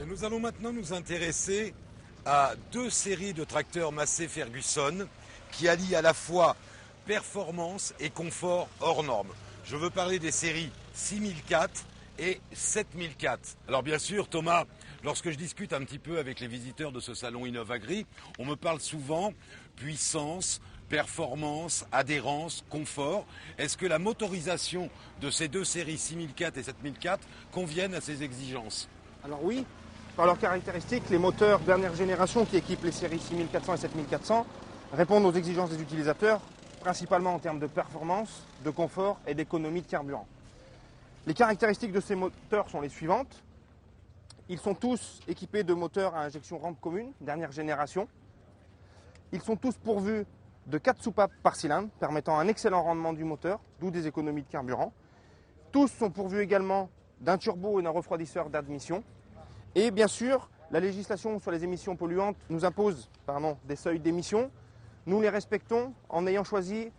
Nous allons maintenant nous intéresser à deux séries de tracteurs Massey Ferguson qui allient à la fois performance et confort hors norme. Je veux parler des séries 6004 et 7004. Alors bien sûr, Thomas, lorsque je discute un petit peu avec les visiteurs de ce salon Innovagri, on me parle souvent puissance, performance, adhérence, confort. Est-ce que la motorisation de ces deux séries 6004 et 7004 conviennent à ces exigences? Alors oui, par leurs caractéristiques, les moteurs dernière génération qui équipent les séries 6400 et 7400 répondent aux exigences des utilisateurs, principalement en termes de performance, de confort et d'économie de carburant. Les caractéristiques de ces moteurs sont les suivantes. Ils sont tous équipés de moteurs à injection rampe commune, dernière génération. Ils sont tous pourvus de 4 soupapes par cylindre, permettant un excellent rendement du moteur, d'où des économies de carburant. Tous sont pourvus également d'un turbo et d'un refroidisseur d'admission. Et bien sûr, la législation sur les émissions polluantes nous impose des seuils d'émissions. Nous les respectons en ayant choisi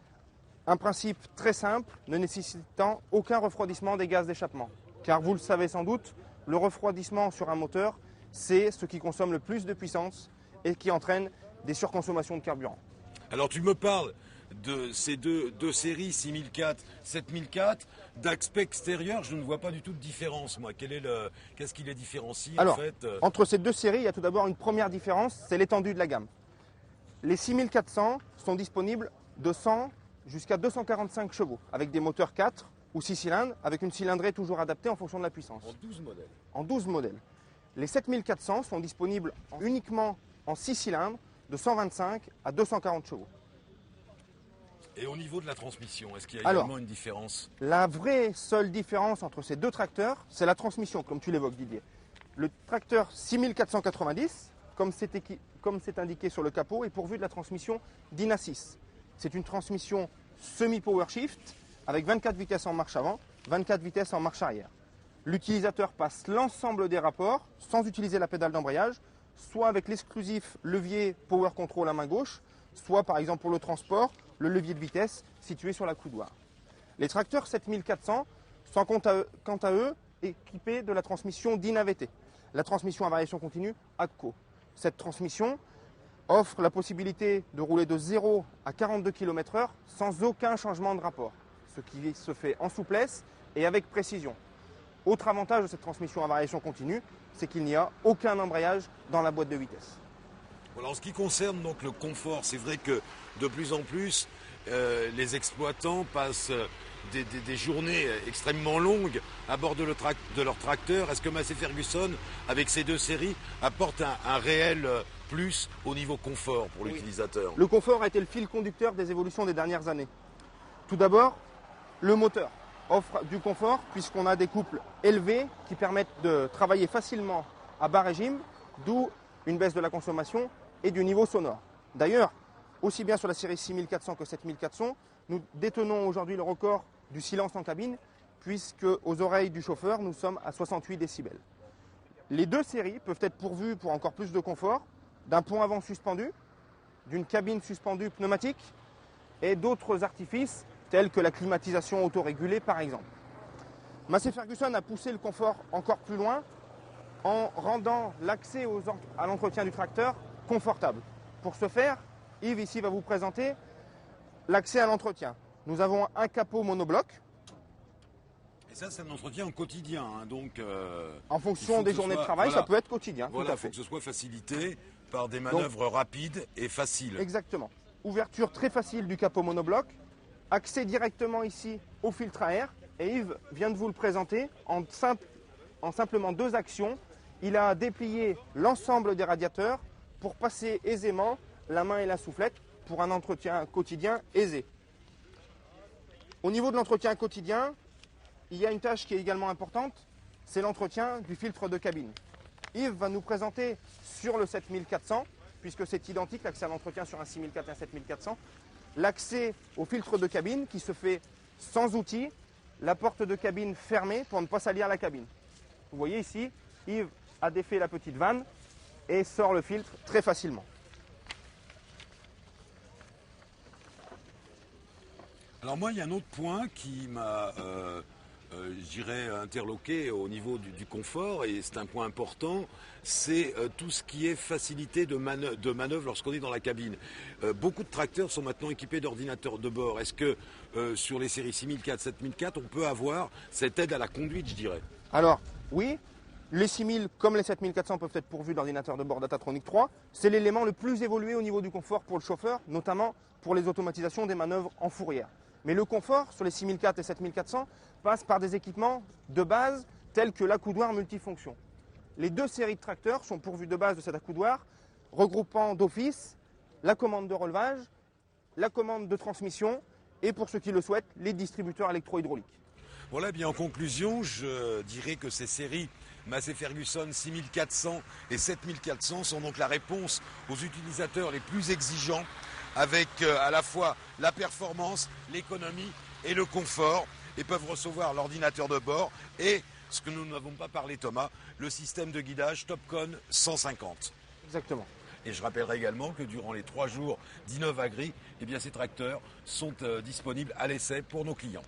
un principe très simple, ne nécessitant aucun refroidissement des gaz d'échappement. Car vous le savez sans doute, le refroidissement sur un moteur, c'est ce qui consomme le plus de puissance et qui entraîne des surconsommations de carburant. Alors tu me parles de ces deux séries 6004, 7004, d'aspect extérieur, je ne vois pas du tout de différence, moi. Qu'est-ce qui les différencie Alors, en fait entre ces deux séries, il y a tout d'abord une première différence, c'est l'étendue de la gamme. Les 6400 sont disponibles de 100 jusqu'à 245 chevaux, avec des moteurs 4 ou 6 cylindres, avec une cylindrée toujours adaptée en fonction de la puissance. En 12 modèles. En 12 modèles. Les 7400 sont disponibles uniquement en 6 cylindres, de 125 à 240 chevaux. Et au niveau de la transmission, est-ce qu'il y a également une différence? La vraie seule différence entre ces deux tracteurs, c'est la transmission, comme tu l'évoques, Didier. Le tracteur 6490, comme c'est indiqué sur le capot, est pourvu de la transmission DINA 6. C'est une transmission semi-power shift avec 24 vitesses en marche avant, 24 vitesses en marche arrière. L'utilisateur passe l'ensemble des rapports sans utiliser la pédale d'embrayage, soit avec l'exclusif levier power control à main gauche, soit par exemple pour le transport, le levier de vitesse situé sur la coudoir. Les tracteurs 7400 sont quant à eux équipés de la transmission DINA VT, la transmission à variation continue AGCO. Cette transmission offre la possibilité de rouler de 0 à 42 km/h sans aucun changement de rapport, ce qui se fait en souplesse et avec précision. Autre avantage de cette transmission à variation continue, c'est qu'il n'y a aucun embrayage dans la boîte de vitesse. Voilà, en ce qui concerne donc le confort, c'est vrai que de plus en plus, les exploitants passent des journées extrêmement longues à bord de leur tracteur. Est-ce que Massey Ferguson, avec ces deux séries, apporte un réel plus au niveau confort pour l'utilisateur? Le confort a été le fil conducteur des évolutions des dernières années. Tout d'abord, le moteur offre du confort puisqu'on a des couples élevés qui permettent de travailler facilement à bas régime, d'où une baisse de la consommation et du niveau sonore. D'ailleurs, aussi bien sur la série 6400 que 7400, nous détenons aujourd'hui le record du silence en cabine, puisque aux oreilles du chauffeur, nous sommes à 68 décibels. Les deux séries peuvent être pourvues pour encore plus de confort, d'un pont avant suspendu, d'une cabine suspendue pneumatique et d'autres artifices tels que la climatisation autorégulée par exemple. Massey Ferguson a poussé le confort encore plus loin en rendant l'accès à l'entretien du tracteur confortable. Pour ce faire, Yves ici va vous présenter l'accès à l'entretien. Nous avons un capot monobloc. Et ça, c'est un entretien au quotidien. Donc, en fonction des journées de travail, ça peut être quotidien. Voilà, il faut que ce soit facilité par des manœuvres rapides et faciles. Exactement. Ouverture très facile du capot monobloc. Accès directement ici au filtre à air. Et Yves vient de vous le présenter en simplement 2 actions. Il a déplié l'ensemble des radiateurs pour passer aisément la main et la soufflette pour un entretien quotidien aisé. Au niveau de l'entretien quotidien, il y a une tâche qui est également importante, c'est l'entretien du filtre de cabine. Yves va nous présenter sur le 7400, puisque c'est identique, l'accès à l'entretien sur un 6004 et un 7400, l'accès au filtre de cabine qui se fait sans outil, la porte de cabine fermée pour ne pas salir la cabine. Vous voyez ici, Yves a défait la petite vanne et sort le filtre très facilement. Alors moi, il y a un autre point qui m'a je dirais, interloqué au niveau du confort, et c'est un point important, c'est tout ce qui est facilité de manœuvre lorsqu'on est dans la cabine. Beaucoup de tracteurs sont maintenant équipés d'ordinateurs de bord. Est-ce que sur les séries 6004, 7004, on peut avoir cette aide à la conduite, je dirais? Alors, oui, les 6000 comme les 7400 peuvent être pourvus d'ordinateurs de bord Datatronic 3. C'est l'élément le plus évolué au niveau du confort pour le chauffeur, notamment pour les automatisations des manœuvres en fourrière. Mais le confort sur les 6004 et 7400 passe par des équipements de base tels que l'accoudoir multifonction. Les deux séries de tracteurs sont pourvus de base de cet accoudoir, regroupant d'office la commande de relevage, la commande de transmission et, pour ceux qui le souhaitent, les distributeurs électro-hydrauliques. Voilà, bien en conclusion, je dirais que ces séries Massey Ferguson 6400 et 7400 sont donc la réponse aux utilisateurs les plus exigeants, avec à la fois la performance, l'économie et le confort, et peuvent recevoir l'ordinateur de bord et, ce que nous n'avons pas parlé Thomas, le système de guidage Topcon 150. Exactement. Et je rappellerai également que durant les 3 jours d'Innovagri, eh bien, ces tracteurs sont disponibles à l'essai pour nos clients.